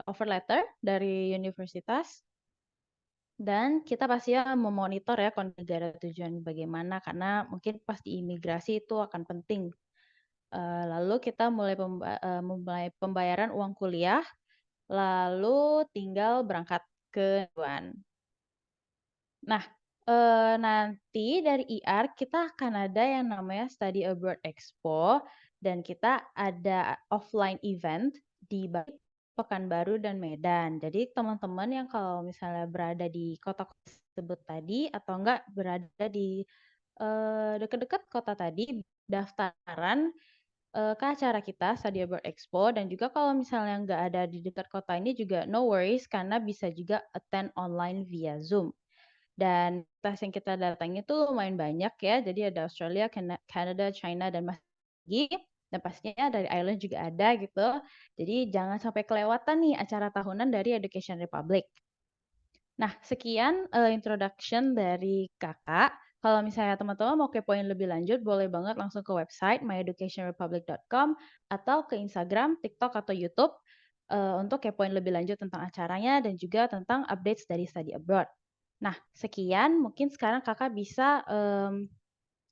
offer letter dari universitas. Dan kita pasti memonitor ya kondisi negara tujuan bagaimana, karena mungkin pas di imigrasi itu akan penting. Lalu kita mulai pembayaran uang kuliah, lalu tinggal berangkat ke tujuan. Nah, nanti dari IR kita akan ada yang namanya Study Abroad Expo, dan kita ada offline event di Bali, Pekanbaru, dan Medan. Jadi teman-teman yang kalau misalnya berada di kota tersebut tadi, atau enggak berada di dekat-dekat kota tadi, daftaran ke acara kita Study Abroad Expo. Dan juga kalau misalnya nggak ada di dekat kota ini juga no worries, karena bisa juga attend online via Zoom. Dan tes yang kita datangi itu lumayan banyak ya. Jadi ada Australia, Canada, China, dan masih lagi. Dan pastinya dari Ireland juga ada gitu. Jadi jangan sampai kelewatan nih acara tahunan dari Education Republic. Nah, sekian introduction dari kakak. Kalau misalnya teman-teman mau kepoin lebih lanjut, boleh banget langsung ke website myeducationrepublic.com atau ke Instagram, TikTok, atau YouTube untuk kepoin lebih lanjut tentang acaranya dan juga tentang updates dari study abroad. Nah, sekian. Mungkin sekarang kakak bisa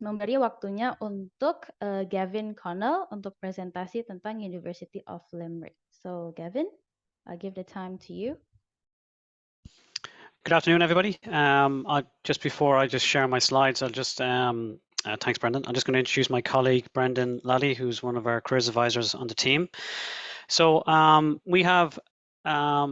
memberi waktunya untuk Gavin Connell untuk presentasi tentang University of Limerick. So, Gavin, I'll give the time to you. Good afternoon, everybody. Just before I just share my slides, I'll just, thanks, Brendan. I'm just going to introduce my colleague, Brendan Lally, who's one of our careers advisors on the team. So we have a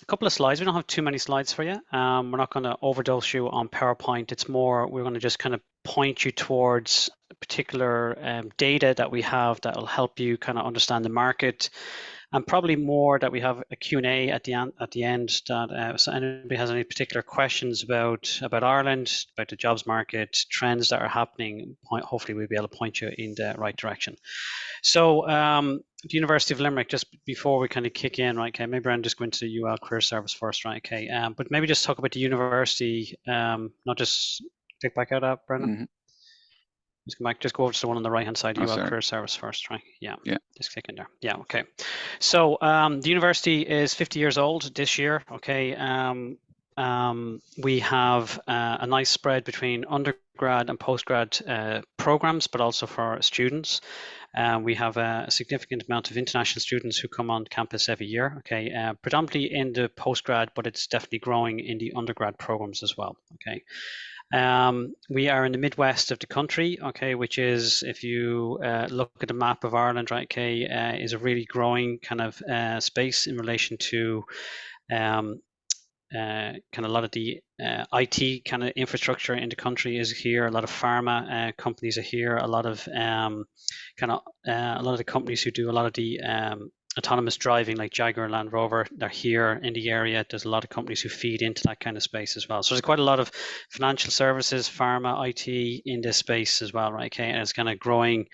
couple of slides. We don't have too many slides for you. We're not going to overdose you on PowerPoint. It's more, we're going to just kind of point you towards particular data that we have that will help you kind of understand the market, and probably more that we have a Q&A at the end that so anybody has any particular questions about Ireland, about the jobs market, trends that are happening, hopefully we'll be able to point you in the right direction. So the University of Limerick, just before we kind of kick in, right, okay, maybe I'm just going to the UL Career Service first, right, okay, but maybe just talk about the university, not just click back out of Brendan. Mm-hmm. Just go back, just go over to the one on the right-hand side, UL sorry. Career Service first, right? Yeah, Yeah. Just click in there. Yeah, okay. So the university is 50 years old this year, okay. We have a nice spread between undergrad and postgrad programs, but also for students. We have a significant amount of international students who come on campus every year, okay, predominantly in the postgrad, but it's definitely growing in the undergrad programs as well, okay. We are in the Midwest of the country, okay, which is, if you look at the map of Ireland, right, okay, is a really growing kind of space in relation to kind of a lot of the IT kind of infrastructure in the country is here. A lot of pharma companies are here. A lot of a lot of the companies who do a lot of the autonomous driving, like Jaguar and Land Rover, they're here in the area. There's a lot of companies who feed into that kind of space as well. So there's quite a lot of financial services, pharma, IT in this space as well, right? Okay, and it's kind of growing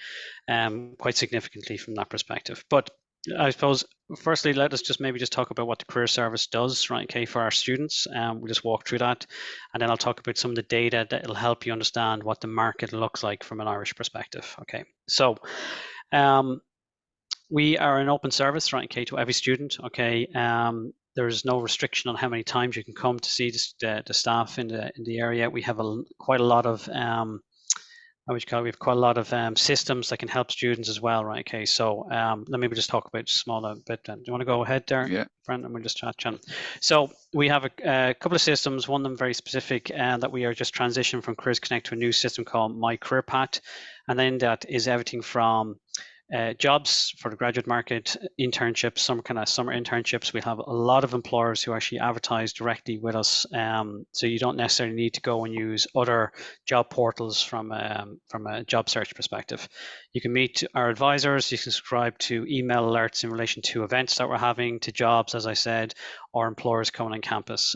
quite significantly from that perspective. But I suppose, firstly, let us just maybe just talk about what the career service does, right? Okay, for our students. We'll just walk through that, and then I'll talk about some of the data that will help you understand what the market looks like from an Irish perspective. Okay, so we are an open service, right? Okay, to every student. Okay, there's no restriction on how many times you can come to see the staff in the area. We have quite a lot of we have quite a lot of systems that can help students as well, right? Okay, so let me just talk about a small bit. Do you want to go ahead there, yeah, Brent? And we'll just chat. So we have a couple of systems. One of them very specific, that we are just transitioning from Careers Connect to a new system called My Career Path, and then that is everything from jobs for the graduate market, internships, some kind of summer internships. We have a lot of employers who actually advertise directly with us, so you don't necessarily need to go and use other job portals from a job search perspective. You can meet our advisors, you can subscribe to email alerts in relation to events that we're having, to jobs, as I said, or employers coming on campus.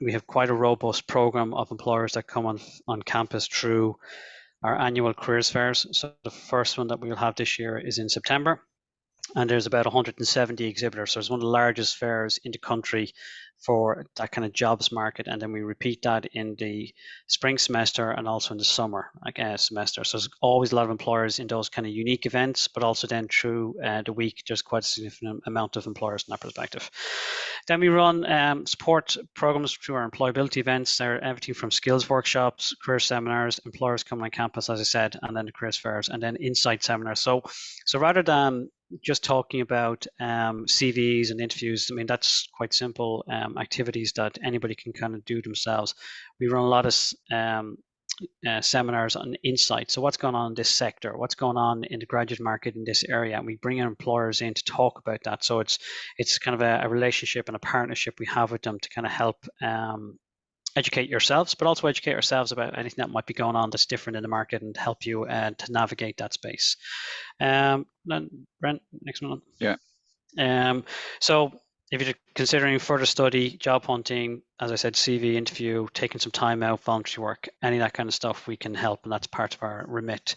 We have quite a robust program of employers that come on campus through our annual careers fairs. So the first one that we'll have this year is in September. and there's about 170 exhibitors. So it's one of the largest fairs in the country for that kind of jobs market, and then we repeat that in the spring semester and also in the summer semester. So there's always a lot of employers in those kind of unique events, but also then through the week there's quite a significant amount of employers in that perspective. Then we run support programs through our employability events. They're everything from skills workshops, career seminars, employers coming on campus, as I said, and then the careers fairs, and then insight seminars. So rather than just talking about CVs and interviews, I mean, that's quite simple activities that anybody can kind of do themselves. We run a lot of seminars on insight. So what's going on in this sector? What's going on in the graduate market in this area? And we bring in employers in to talk about that. So it's kind of a relationship and a partnership we have with them to kind of help educate yourselves, but also educate ourselves about anything that might be going on that's different in the market and help you to navigate that space. Then Brent, next one. Yeah. So if you're considering further study, job hunting, as I said, CV interview, taking some time out, voluntary work, any of that kind of stuff, we can help, and that's part of our remit.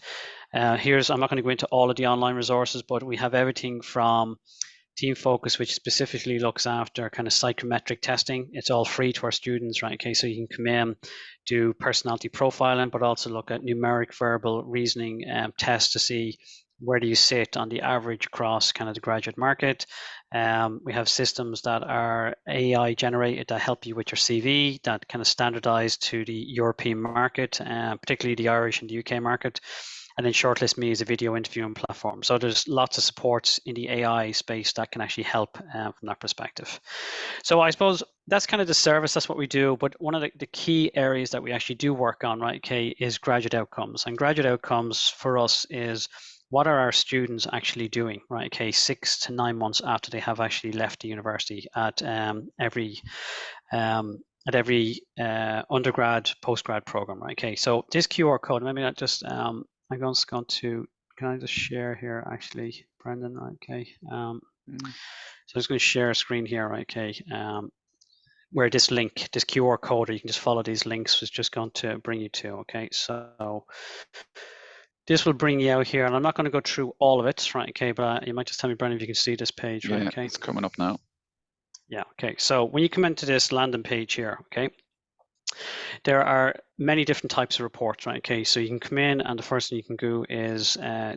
I'm not going to go into all of the online resources, but we have everything from Team Focus, which specifically looks after kind of psychometric testing. It's all free to our students, right? Okay, so you can come in, do personality profiling, but also look at numeric, verbal, reasoning tests to see where do you sit on the average across kind of the graduate market. We have systems that are AI generated that help you with your CV, that kind of standardized to the European market, particularly the Irish and the UK market. And then Shortlist Me is a video interviewing platform. So there's lots of supports in the AI space that can actually help from that perspective. So I suppose that's kind of the service, that's what we do. But one of the key areas that we actually do work on, right, okay, is graduate outcomes. And graduate outcomes for us is what are our students actually doing, right, okay, 6 to 9 months after they have actually left the university at every undergrad, postgrad program, right, okay. So this QR code, maybe not just, I'm just going to, can I just share here actually, Brendan, okay. So I'm just going to share a screen here, right, okay, where this link, this QR code, or you can just follow these links, is just going to bring you to, okay. So this will bring you out here, and I'm not going to go through all of it, right, okay, but you might just tell me, Brendan, if you can see this page, right, okay. It's coming up now. Yeah, okay, so when you come into this landing page here, okay, there are many different types of reports, right? Okay, so you can come in, and the first thing you can do is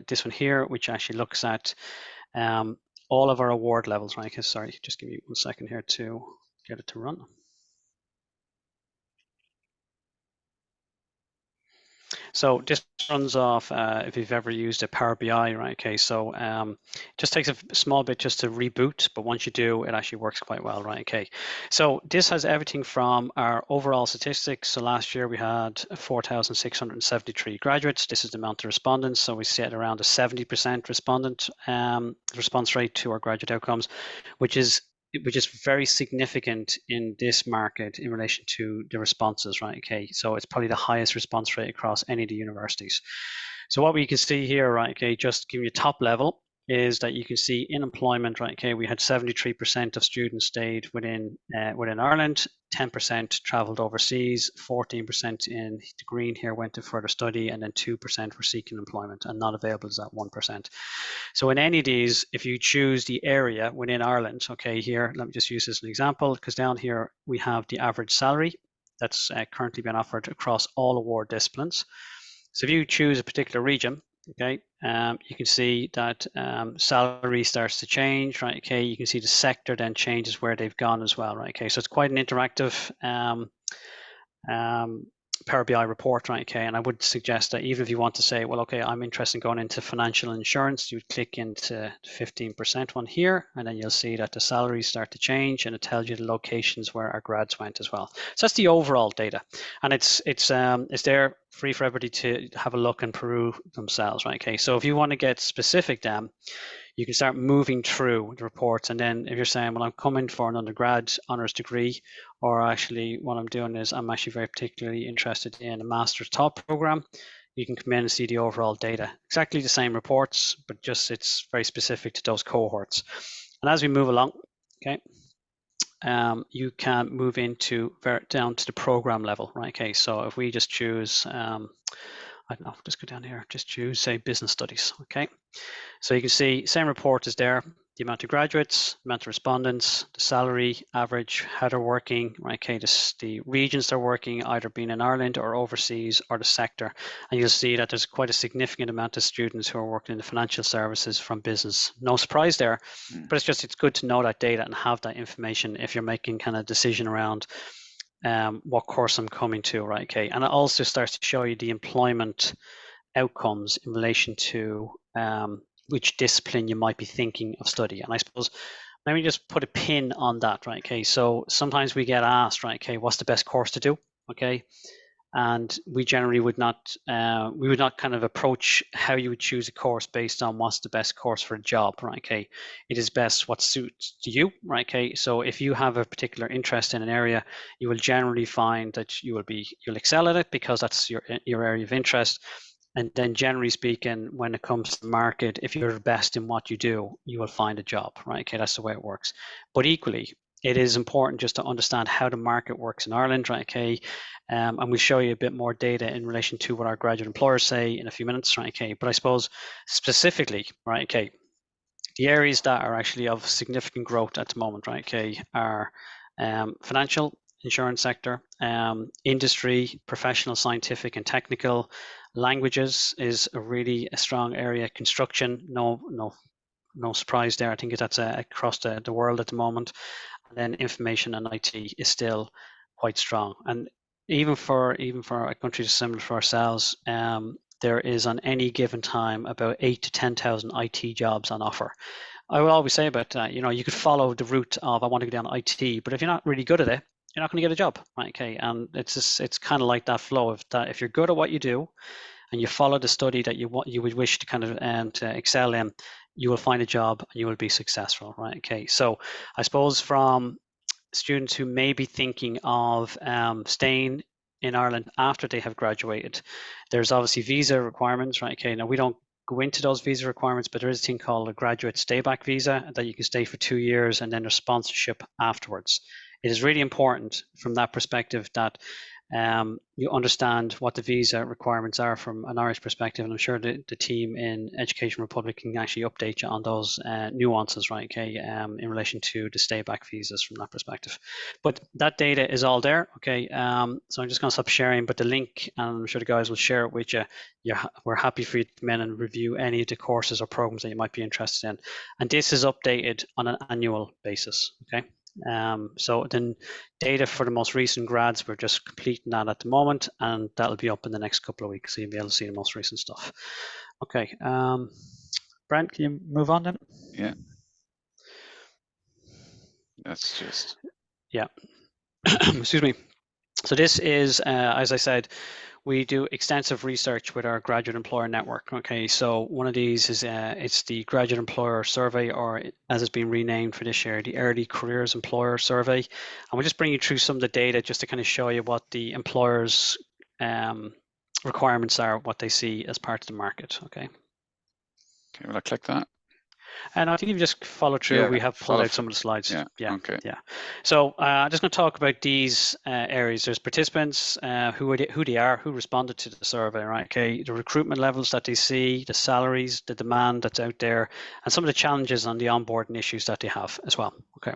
this one here, which actually looks at all of our award levels, right? Okay, sorry, just give me 1 second here to get it to run. So this runs off if you've ever used a Power BI, right? Okay, so it just takes a small bit just to reboot, but once you do, it actually works quite well, right? Okay, so this has everything from our overall statistics. So last year we had 4,673 graduates. This is the amount of respondents. So we sit around a 70% response rate to our graduate outcomes, which is very significant in this market in relation to the responses, right? Okay, so it's probably the highest response rate across any of the universities. So what we can see here, right, okay, just giving you top level, is that you can see in employment, right, okay, we had 73% of students stayed within Ireland, 10% traveled overseas, 14% in the green here went to further study, and then 2% were seeking employment, and not available is at 1%. So in any of these, if you choose the area within Ireland, okay, here, let me just use this as an example, because down here we have the average salary that's currently being offered across all award disciplines. So if you choose a particular region, okay, you can see that salary starts to change, right? Okay, you can see the sector then changes where they've gone as well, right? Okay, so it's quite an interactive Power BI report, right? Okay, and I would suggest that even if you want to say, well, okay, I'm interested in going into financial insurance, you would click into the 15% one here, and then you'll see that the salaries start to change, and it tells you the locations where our grads went as well. So that's the overall data, and it's there free for everybody to have a look and peruse themselves, right? Okay, so if you want to get specific, then you can start moving through the reports, and then if you're saying, well, I'm coming for an undergrad honours degree, or actually what I'm doing is I'm actually very particularly interested in a master's taught program, you can come in and see the overall data. Exactly the same reports, but just it's very specific to those cohorts. And as we move along, okay, you can move into down to the program level, right? Okay, so if we just choose, I don't know, just go down here, just choose, say, business studies, okay? So you can see, same report is there, the amount of graduates, amount of respondents, the salary, average, how they're working, right? Okay, the regions they're working, either being in Ireland or overseas, or the sector. And you'll see that there's quite a significant amount of students who are working in the financial services from business. No surprise there, but it's good to know that data and have that information if you're making kind of decision around what course I'm coming to, right? Okay, and it also starts to show you the employment outcomes in relation to which discipline you might be thinking of study. And I suppose let me just put a pin on that, right? Okay, so sometimes we get asked, right? Okay, what's the best course to do? Okay, and we generally would not kind of approach how you would choose a course based on what's the best course for a job, right? Okay, it is best what suits you, right? Okay, so if you have a particular interest in an area, you will generally find that you'll excel at it because that's your area of interest. And then generally speaking, when it comes to the market, if you're the best in what you do, you will find a job, right? Okay, that's the way it works. But equally, it is important just to understand how the market works in Ireland, right? Okay, and we'll show you a bit more data in relation to what our graduate employers say in a few minutes, right? Okay, but I suppose specifically, right? Okay, the areas that are actually of significant growth at the moment, right? Okay, are financial, insurance sector, industry, professional, scientific, and technical. Languages is a really strong area. Construction, no surprise there. I think that's across the world at the moment. And then information and IT is still quite strong. And even for a country similar to ourselves, there is on any given time about 8,000 to 10,000 IT jobs on offer. I will always say about that, you could follow the route of I want to go down IT, but if you're not really good at it, you're not going to get a job, right? Okay, and it's kind of like that flow of that. If you're good at what you do, and you follow the study that you would wish to kind of to excel in, you will find a job and you will be successful, right? Okay, so I suppose from students who may be thinking of staying in Ireland after they have graduated, there's obviously visa requirements, right? Okay, now we don't go into those visa requirements, but there is a thing called a graduate stay-back visa that you can stay for 2 years, and then there's sponsorship afterwards. It is really important from that perspective that you understand what the visa requirements are from an Irish perspective, and I'm sure the team in Education Republic can actually update you on those nuances, right? Okay, in relation to the stay-back visas from that perspective. But that data is all there, okay? So I'm just going to stop sharing, but the link, and I'm sure the guys will share it with you. We're happy for you to come in and review any of the courses or programs that you might be interested in, and this is updated on an annual basis, okay? So then data for the most recent grads, we're just completing that at the moment, and that'll be up in the next couple of weeks, so you'll be able to see the most recent stuff. Okay, Brent, can you move on then? Yeah. That's just... Yeah. Excuse me. So this is, as I said, we do extensive research with our graduate employer network. Okay, so one of these is it's the graduate employer survey, or as it's been renamed for this year, the early careers employer survey. And we'll just bring you through some of the data just to kind of show you what the employers' requirements are, what they see as part of the market. Okay. Okay, will I click that? And I think if you just follow through, Yeah, we have pulled out some of the slides. Yeah. Okay. Yeah. So I'm just going to talk about these areas. There's participants, who they are, who responded to the survey, right? Okay. The recruitment levels that they see, the salaries, the demand that's out there, and some of the challenges on the onboarding issues that they have as well. Okay.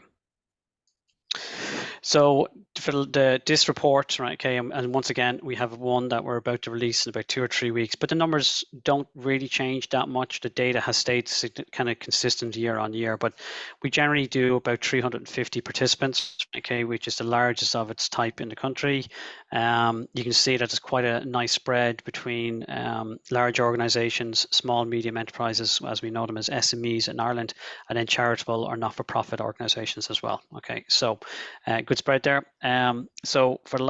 So for this report, right, okay, and once again, we have one that we're about to release in about 2 or 3 weeks, but the numbers don't really change that much. The data has stayed kind of consistent year on year, but we generally do about 350 participants, okay, which is the largest of its type in the country. You can see that there's quite a nice spread between large organizations, small, medium enterprises, as we know them as SMEs in Ireland, and then charitable or not-for-profit organizations as well. Okay, so good spread there. So for the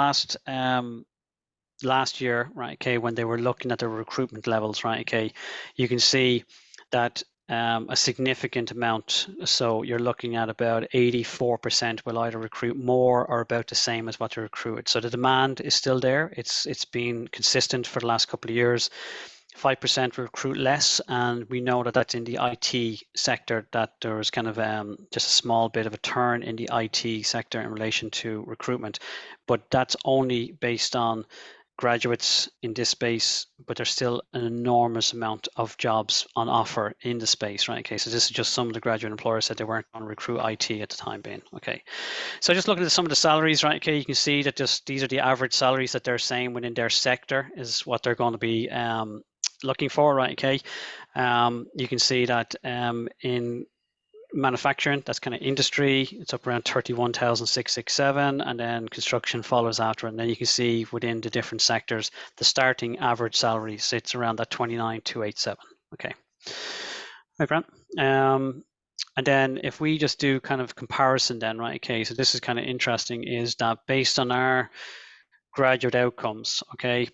last year, right, okay, when they were looking at the recruitment levels, right, okay, you can see that a significant amount, so you're looking at about 84% will either recruit more or about the same as what they recruited. So the demand is still there. It's been consistent for the last couple of years. 5% recruit less, and we know that that's in the IT sector, that there's kind of just a small bit of a turn in the IT sector in relation to recruitment, but that's only based on graduates in this space, but there's still an enormous amount of jobs on offer in the space, right? Okay, so this is just some of the graduate employers said they weren't going to recruit IT at the time being. Okay, so just looking at some of the salaries, right? Okay, you can see that just these are the average salaries that they're saying within their sector is what they're going to be looking for, right? Okay, you can see that in manufacturing, that's kind of industry, it's up around 31,667, and then construction follows after, and then you can see within the different sectors the starting average salary sits around that 29,287. Okay, right, Brent. And then if we just do kind of comparison then, right? Okay, so this is kind of interesting, is that based on our graduate outcomes, okay,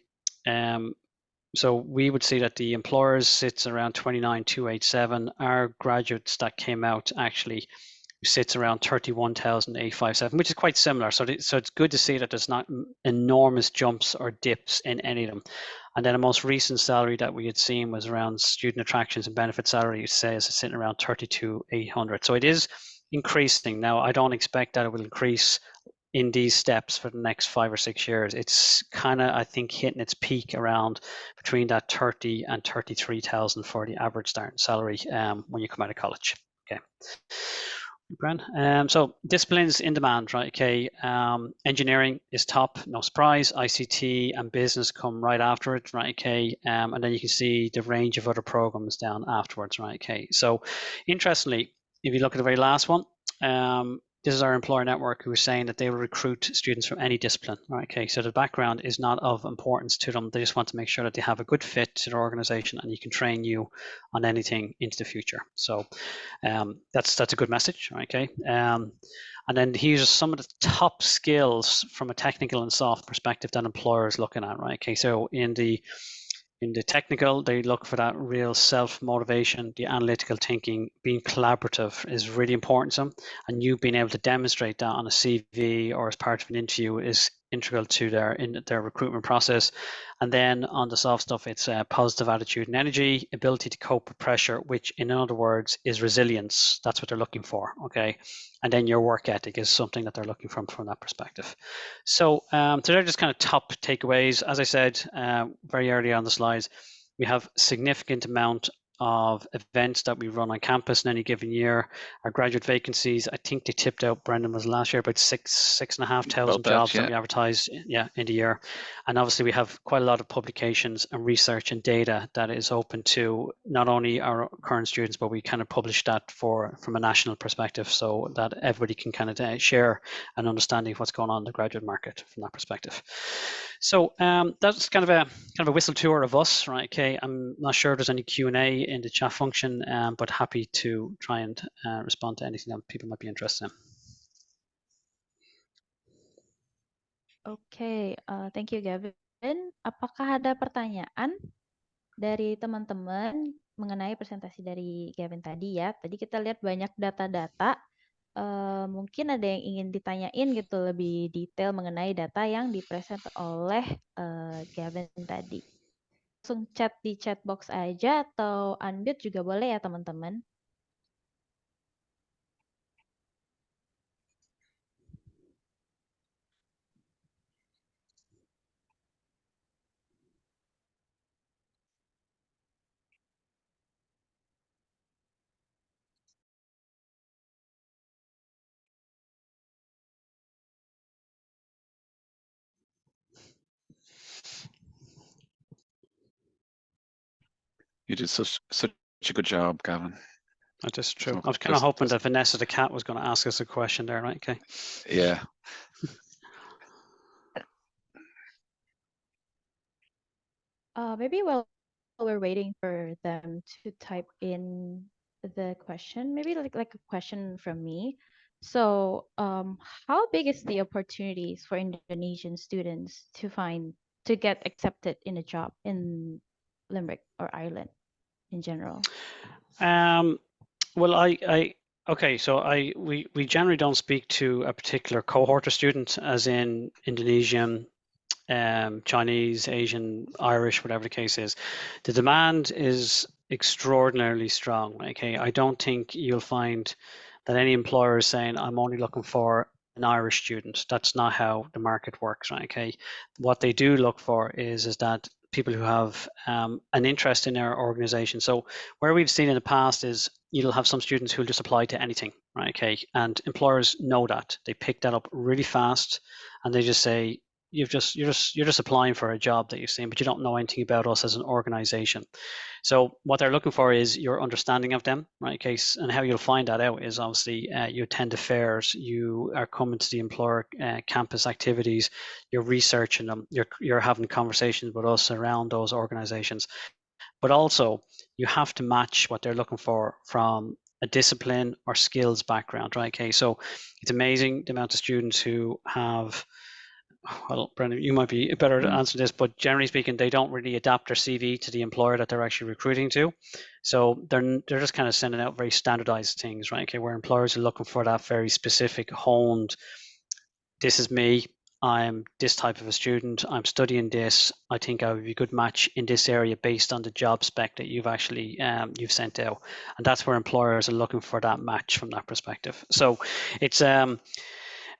so we would see that the employers sits around 29,287. Our graduates that came out actually sits around 31,857, which is quite similar. So it's good to see that there's not enormous jumps or dips in any of them. And then the most recent salary that we had seen was around student attractions and benefit salary. It says it's sitting around 32,800. So it is increasing. Now, I don't expect that it will increase in these steps for the next 5 or 6 years. It's kind of, I think, hitting its peak around between that 30 and 33,000 for the average starting salary when you come out of college. Okay. So disciplines in demand, right? Okay, engineering is top, no surprise. ICT and business come right after it, right? Okay, and then you can see the range of other programs down afterwards, right? Okay, so interestingly, if you look at the very last one, this is our employer network who is saying that they will recruit students from any discipline. Right? Okay, so the background is not of importance to them. They just want to make sure that they have a good fit to their organization and you can train you on anything into the future. So that's a good message. Okay, and then here's some of the top skills from a technical and soft perspective that employers looking at. Right? Okay, so in the technical, they look for that real self-motivation, the analytical thinking, being collaborative is really important to them. And you being able to demonstrate that on a CV or as part of an interview is integral to their recruitment process. And then on the soft stuff, it's positive attitude and energy, ability to cope with pressure, which in other words is resilience. That's what they're looking for, okay? And then your work ethic is something that they're looking from that perspective. So, so they're just kind of top takeaways. As I said very early on the slides, we have significant amount of events that we run on campus in any given year. Our graduate vacancies, I think they tipped out, Brendan, was last year about 6,500 jobs that we advertised in the year. And obviously we have quite a lot of publications and research and data that is open to not only our current students, but we kind of publish that from a national perspective so that everybody can kind of share an understanding of what's going on in the graduate market from that perspective. So that's kind of a whistle tour of us, right? Okay, I'm not sure if there's any Q&A in the chat function, but happy to try and respond to anything that people might be interested in. Oke, thank you Gavin. Apakah ada pertanyaan dari teman-teman mengenai presentasi dari Gavin tadi ya? Tadi kita lihat banyak data-data. Mungkin ada yang ingin ditanyain gitu lebih detail mengenai data yang dipresent oleh Gavin tadi. Langsung chat di chat box aja atau unmute juga boleh ya teman-teman. You did such a good job, Gavin. That is true. I was kind of hoping that Vanessa the cat was going to ask us a question there, right? Okay. Yeah. Maybe while we're waiting for them to type in the question, maybe like a question from me. So, how big is the opportunities for Indonesian students to get accepted in a job in Limerick or Ireland in general? Well, okay, so we generally don't speak to a particular cohort of students, as in Indonesian, Chinese, Asian, Irish, whatever the case is. The demand is extraordinarily strong. Okay, I don't think you'll find that any employer is saying I'm only looking for an Irish student. That's not how the market works, right? Okay. What they do look for is that people who have an interest in our organization. So where we've seen in the past is you'll have some students who'll just apply to anything, right? Okay. And employers know that. They pick that up really fast and they just say, you're just applying for a job that you've seen, but you don't know anything about us as an organization. So what they're looking for is your understanding of them, right? Case, and how you'll find that out is obviously you attend the fairs, you are coming to the employer campus activities, you're researching them, you're having conversations with us around those organizations. But also you have to match what they're looking for from a discipline or skills background, right? Okay, so it's amazing the amount of students who have, well, Brendan, you might be better to answer this, but generally speaking, they don't really adapt their CV to the employer that they're actually recruiting to. So they're just kind of sending out very standardized things, right? Okay, where employers are looking for that very specific, honed, this is me, I'm this type of a student, I'm studying this, I think I would be a good match in this area based on the job spec that you've actually you've sent out. And that's where employers are looking for that match from that perspective. So it's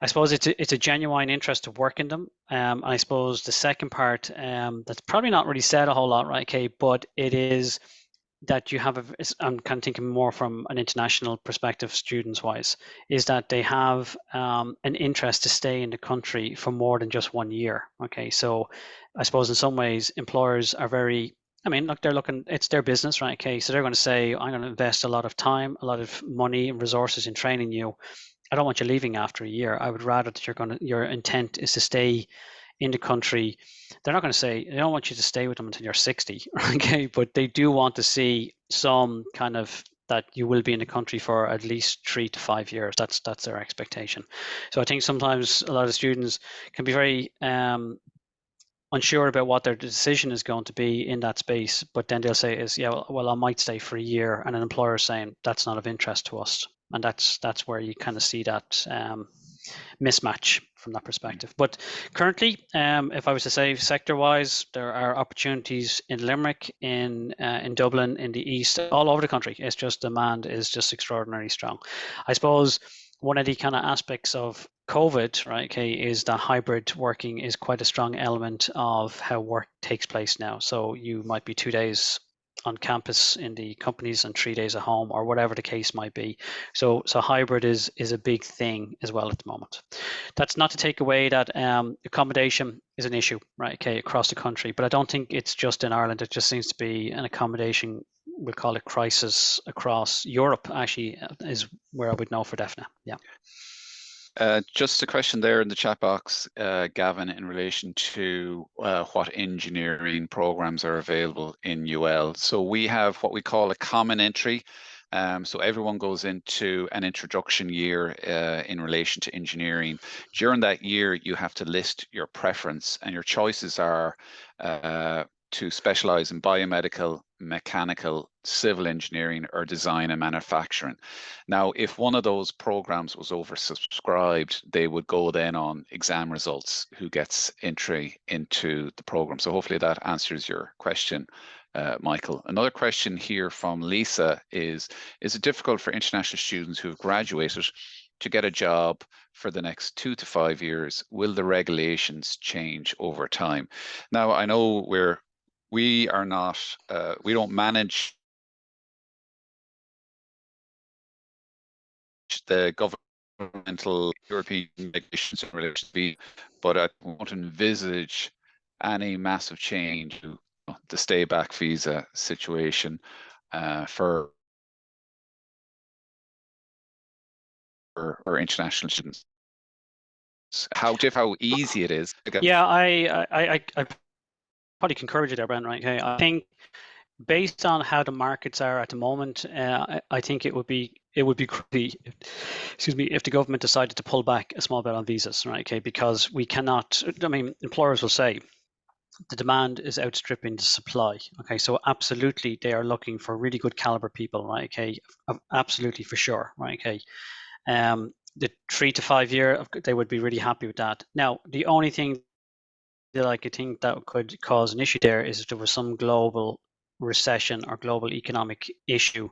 I suppose it's a genuine interest to work in them. I suppose the second part that's probably not really said a whole lot, right, Kay, but it is that you have I'm kind of thinking more from an international perspective, students wise, is that they have an interest to stay in the country for more than just 1 year. Okay, so I suppose in some ways employers are very, I mean, look, they're looking, it's their business, right? Okay, so they're going to say, I'm going to invest a lot of time, a lot of money and resources in training you. I don't want you leaving after a year. I would rather that your intent is to stay in the country. They're not going to say, they don't want you to stay with them until you're 60, okay? But they do want to see some kind of that you will be in the country for at least 3 to 5 years. That's their expectation. So I think sometimes a lot of students can be very unsure about what their decision is going to be in that space, but then they'll say is, yeah, well, I might stay for a year, and an employer is saying that's not of interest to us. And that's where you kind of see that mismatch from that perspective. But currently, if I was to say sector-wise, there are opportunities in Limerick, in Dublin, in the east, all over the country. It's just demand is just extraordinarily strong. I suppose one of the kind of aspects of COVID, right, okay, is that hybrid working is quite a strong element of how work takes place now. So you might be 2 days on campus in the companies and 3 days at home, or whatever the case might be. So hybrid is a big thing as well at the moment. That's not to take away that accommodation is an issue, right? Okay, across the country, but I don't think it's just in Ireland. It just seems to be an accommodation, we'll call it crisis across Europe. Actually, is where I would know for definite. Yeah. Just a question there in the chat box, Gavin, in relation to what engineering programs are available in UL. So we have what we call a common entry. So everyone goes into an introduction year in relation to engineering. During that year, you have to list your preference, and your choices are to specialize in biomedical, mechanical, civil engineering, or design and manufacturing. Now, if one of those programs was oversubscribed, they would go then on exam results, who gets entry into the program. So hopefully that answers your question, Michael. Another question here from Lisa is it difficult for international students who have graduated to get a job for the next 2 to 5 years? Will the regulations change over time? Now, I know we are not, we don't manage the governmental European regulations in relation to visa, but I won't envisage any massive change to the stay back visa situation for international students. How easy it is. Yeah, I probably concur with you there, Brent. Right? Okay, I think based on how the markets are at the moment, I think it would be crazy, excuse me, if the government decided to pull back a small bit on visas, right? Okay, because we cannot. I mean, employers will say the demand is outstripping the supply. Okay, so absolutely they are looking for really good caliber people, right? Okay, absolutely for sure, right? Okay, the 3 to 5 year, they would be really happy with that. Now, the only thing that I could think that could cause an issue there is if there was some global recession or global economic issue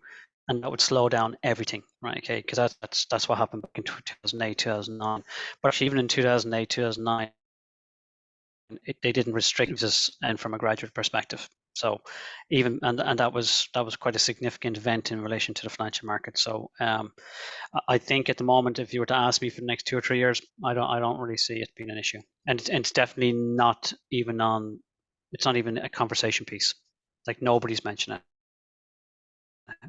and that would slow down everything, right? Okay, because that's what happened back in 2008, 2009. But actually, even in 2008, 2009, they didn't restrict visas and from a graduate perspective. So even and that was quite a significant event in relation to the financial market. So I think at the moment, if you were to ask me for the next 2 or 3 years, I don't really see it being an issue, and it's definitely not even on. It's not even a conversation piece. Like nobody's mentioned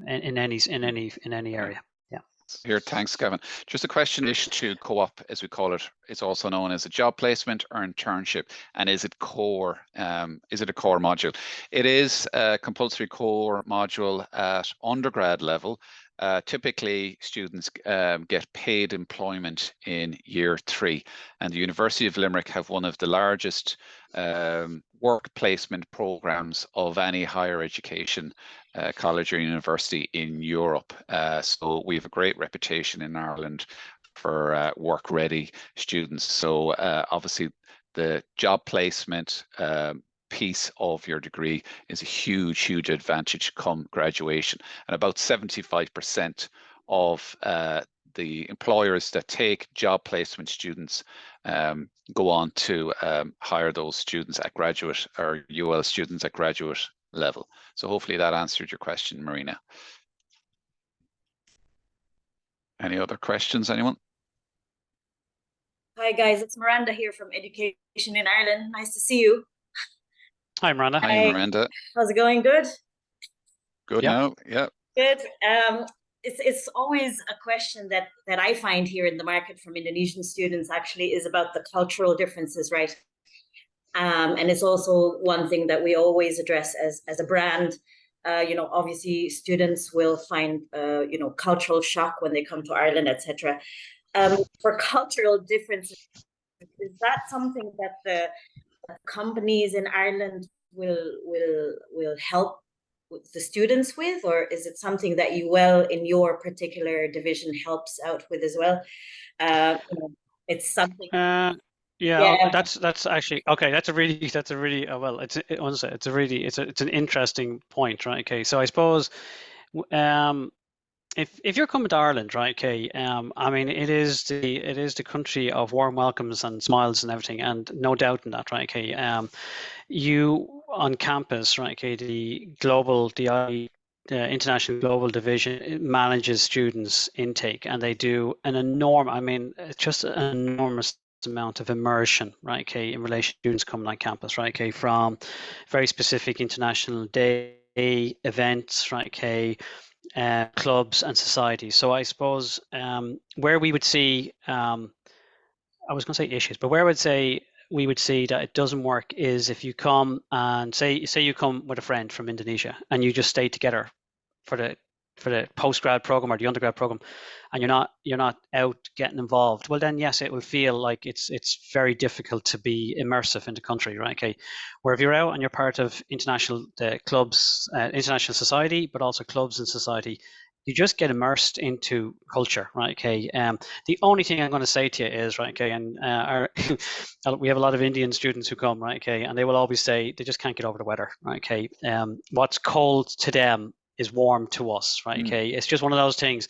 it in any area. Yeah. Here, thanks, Gavin. Just a question to co-op, as we call it. It's also known as a job placement or internship, and is it core? Is it a core module? It is a compulsory core module at undergrad level. Typically, students get paid employment in year 3, and the University of Limerick have one of the largest work placement programs of any higher education college or university in Europe. So we have a great reputation in Ireland for work-ready students. So obviously the job placement piece of your degree is a huge advantage come graduation. And about 75% of the employers that take job placement students go on to hire those students at graduate, or UL students at graduate level. So hopefully that answered your question, Marina. Any other questions, anyone? Hi guys, it's Miranda here from Education in Ireland. Nice to see you. Hi, Miranda. Hi, Miranda. How's it going? Good? Good now, yeah. Good. It's always a question that I find here in the market from Indonesian students actually is about the cultural differences, right? And it's also one thing that we always address as a brand. Obviously students will find, cultural shock when they come to Ireland, etc. For cultural differences, is that something that the companies in Ireland will help the students with, or is it something that UL in your particular division helps out with as well? It's something. Yeah, that's actually okay. That's a really well. It's an interesting point, right? Okay, so I suppose if you're coming to Ireland, right? Okay, I mean it is the country of warm welcomes and smiles and everything, and no doubt in that, right? Okay, you on campus, right? Okay, the International Global Division manages students intake, and they do an just an enormous amount of immersion, right? Okay, in relation to students coming on campus, right? Okay, from very specific international day events, right? Okay, clubs and societies. So I suppose where we would see, I was going to say issues, but where I would say we would see that it doesn't work is if you come and say you come with a friend from Indonesia and you just stay together for the postgrad program or the undergrad program, and you're not out getting involved. Well, then yes, it will feel like it's very difficult to be immersive in the country, right? Okay, where if you're out and you're part of international clubs, international society, but also clubs and society, you just get immersed into culture, right? Okay. The only thing I'm going to say to you is, right? Okay, and we have a lot of Indian students who come, right? Okay, and they will always say they just can't get over the weather, right? Okay. What's cold to them is warm to us, right? Okay, it's just one of those things.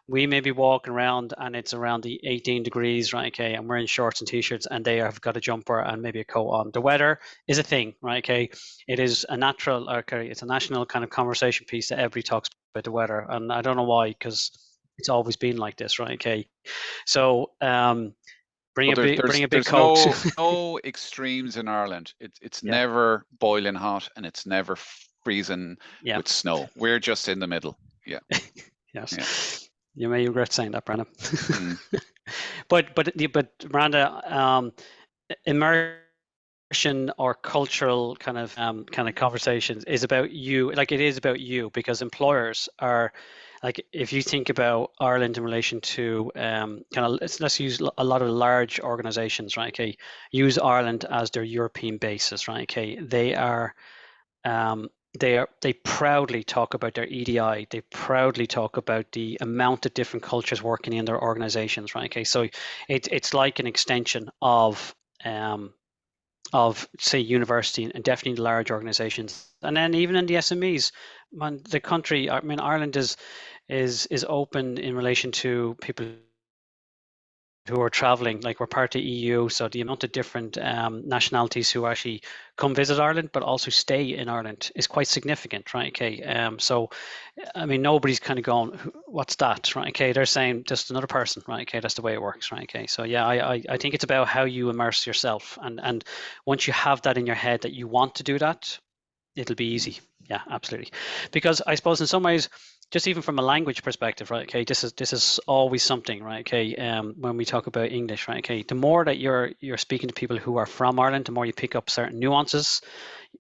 We may be walking around and it's around the 18 degrees, right? Okay, and we're in shorts and t-shirts, and they have got a jumper and maybe a coat on. The weather is a thing, right? Okay, it is a natural, okay, it's a national kind of conversation piece that everybody talks about the weather, and I don't know why, because it's always been like this, right? Okay, so bring a big coat. No extremes in Ireland. It's never boiling hot and it's never freezing with snow. We're just in the middle. Yeah. Yes. Yeah. You may regret saying that, Brandon. But Miranda, immersion or cultural kind of conversations is about you. Like it is about you, because employers are, like, if you think about Ireland in relation to let's use a lot of large organizations, right? Okay, use Ireland as their European basis, right? Okay, they proudly talk about their EDI. They proudly talk about the amount of different cultures working in their organizations, right? Okay, so it's like an extension of say university, and definitely large organizations, And then even in the SMEs, man, the country, I mean, Ireland is open in relation to people who are traveling. Like, we're part of the EU, so the amount of different nationalities who actually come visit Ireland but also stay in Ireland is quite significant, right? Okay, so I mean, nobody's kind of going, what's that, right? Okay, they're saying just another person, right? Okay, that's the way it works, right? Okay, so yeah, I think it's about how you immerse yourself, and once you have that in your head that you want to do that, it'll be easy. Yeah, absolutely. Because I suppose in some ways, just even from a language perspective, right? Okay, this is always something, right? Okay, when we talk about English, right? Okay, the more that you're speaking to people who are from Ireland, the more you pick up certain nuances,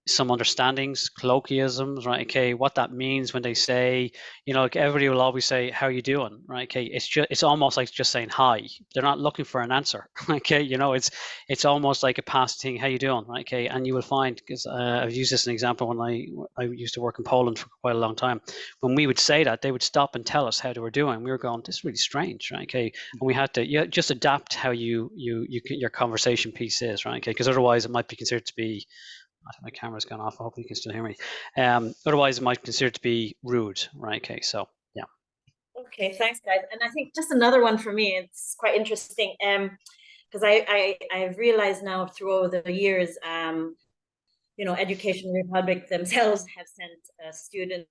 some understandings, colloquialisms, right? Okay, what that means when they say, you know, like everybody will always say, "How are you doing?" Right? Okay, it's almost like just saying hi. They're not looking for an answer. Okay, you know, it's almost like a past thing. How you doing? Right? Okay, and you will find, because I've used this as an example when I used to work in Poland for quite a long time. When we would say that, they would stop and tell us how they were doing. We were going, "This is really strange," right? Okay, and we had to just adapt how your conversation piece is, right? Okay, because otherwise it might be considered to be, my camera's gone off. I hope you can still hear me. Otherwise, it might be considered to be rude, right? Okay, so yeah. Okay, thanks, guys. And I think just another one for me, it's quite interesting, because I've realized now through over the years, you know, Education Republic themselves have sent students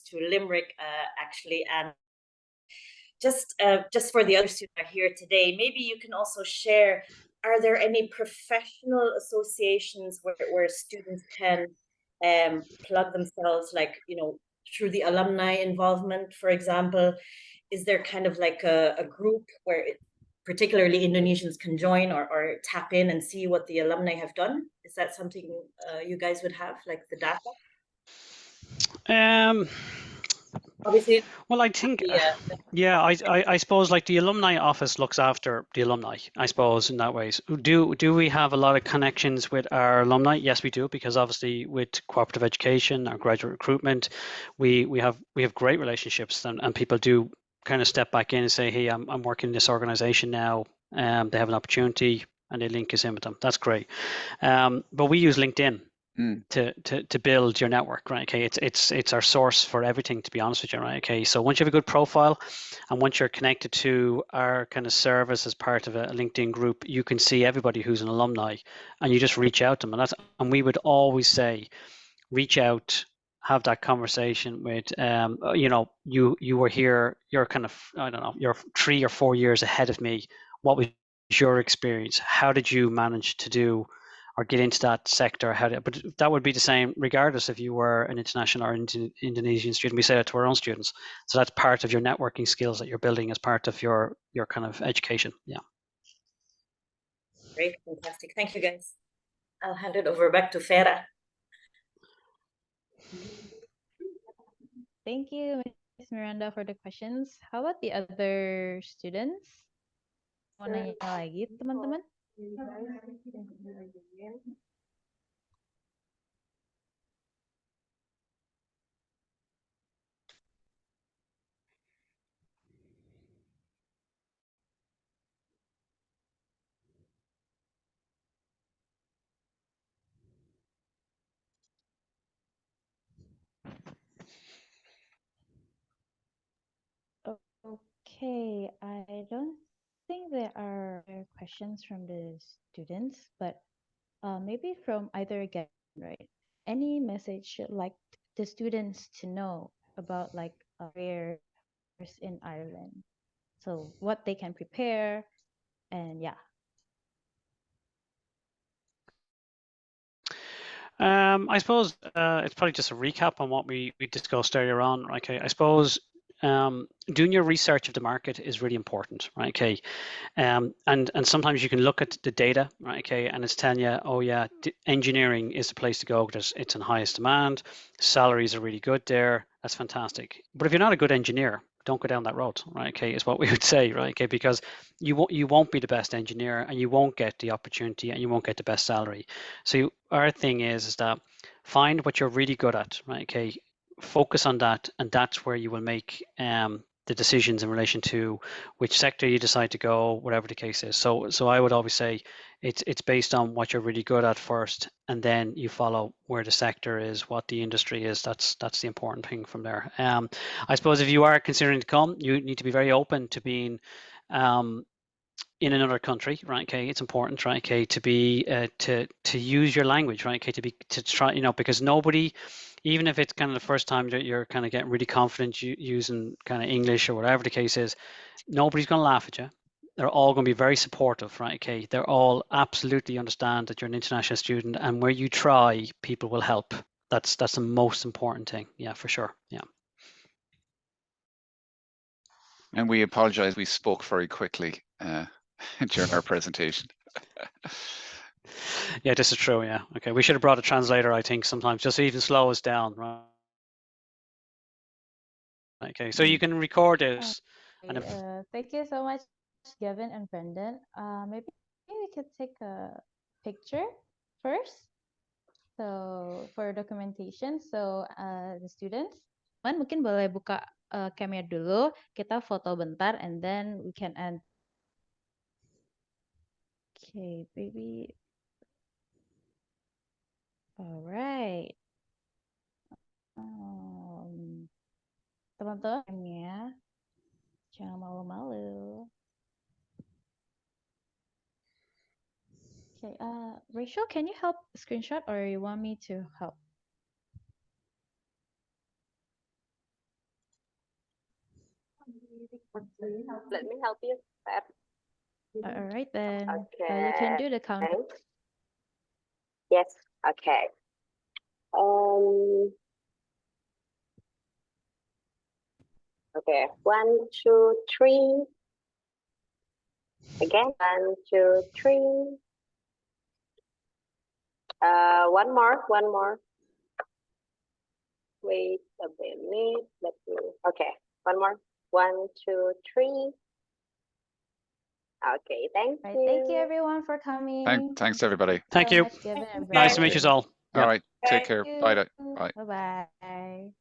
to Limerick, actually, and just for the other students who are here today, maybe you can also share, are there any professional associations where students can plug themselves, like, you know, through the alumni involvement, for example? Is there kind of like a group where particularly Indonesians can join or tap in and see what the alumni have done? Is that something you guys would have, like the data? Obviously, Well, I think, yeah, I suppose like the alumni office looks after the alumni, I suppose, in that way. So do we have a lot of connections with our alumni? Yes, we do, because obviously with cooperative education, our graduate recruitment, we have great relationships, and people do kind of step back in and say, hey, I'm working in this organization now. They have an opportunity, and they link us in with them. That's great. But we use LinkedIn to build your network, right? Okay, it's our source for everything, to be honest with you, right? Okay, so once you have a good profile, and once you're connected to our kind of service as part of a LinkedIn group, you can see everybody who's an alumni, and you just reach out to them, and we would always say, reach out, have that conversation with, you know, you were here, you're kind of, I don't know, you're 3 or 4 years ahead of me. What was your experience? How did you manage to do or get into that sector? But that would be the same regardless if you were an international or Indonesian student. We say that to our own students. So that's part of your networking skills that you're building as part of your kind of education. Yeah. Great, fantastic. Thank you, guys. I'll hand it over back to Farah. Thank you, Ms. Miranda, for the questions. How about the other students? Mau nanya lagi, teman-teman? Okay, I don't think there are questions from the students, but maybe from either again, right? Any message you'd like the students to know about like careers in Ireland? So what they can prepare, and yeah. I suppose it's probably just a recap on what we discussed earlier on. Okay, I suppose doing your research of the market is really important, right? Okay, and sometimes you can look at the data, right? Okay, and it's telling you, oh yeah, engineering is the place to go because it's in highest demand, salaries are really good there. That's fantastic. But if you're not a good engineer, don't go down that road, right? Okay, is what we would say, right? Okay, because you won't be the best engineer, and you won't get the opportunity, and you won't get the best salary. So our thing is that find what you're really good at, right? Okay, focus on that, and that's where you will make the the decisions in relation to which sector you decide to go, whatever the case is. So I would always say it's based on what you're really good at first, and then you follow where the sector is, what the industry is. That's the important thing from there. I suppose if you are considering to come, you need to be very open to being in another country, right? Okay, it's important, right? Okay, to be to use your language, right? Okay, to try, you know, because nobody, even if it's kind of the first time that you're kind of getting really confident using kind of English or whatever the case is, nobody's going to laugh at you. They're all going to be very supportive, right? Okay, they're all absolutely understand that you're an international student, and where you try, people will help. That's the most important thing. Yeah, for sure. Yeah. And we apologize, we spoke very quickly during our presentation. Yeah, this is true. Yeah. Okay, we should have brought a translator, I think, sometimes, just to even slow us down, right? Okay, so you can record this. And if, thank you so much, Gavin and Brendan. Maybe we could take a picture first. So for documentation, so the students, mungkin boleh buka camera dulu, kita foto bentar, and then we can end. Okay, baby. All right. Teman-teman ya, jangan malu-malu. Okay, Rachel, can you help screenshot, or you want me to help? Let me help you. All right then. Okay. You can do the count. Yes. Okay. Okay. 1, 2, 3. Again. 1, 2, 3. One more. Wait a minute. Let me. Okay. One more. 1, 2, 3. Okay. Thank you. Thank you everyone for coming. Thanks everybody. thank you. Much, Gavin and Nice to Brendan. meet you all. All right, take Thank care. you. Bye. Bye. Bye-bye.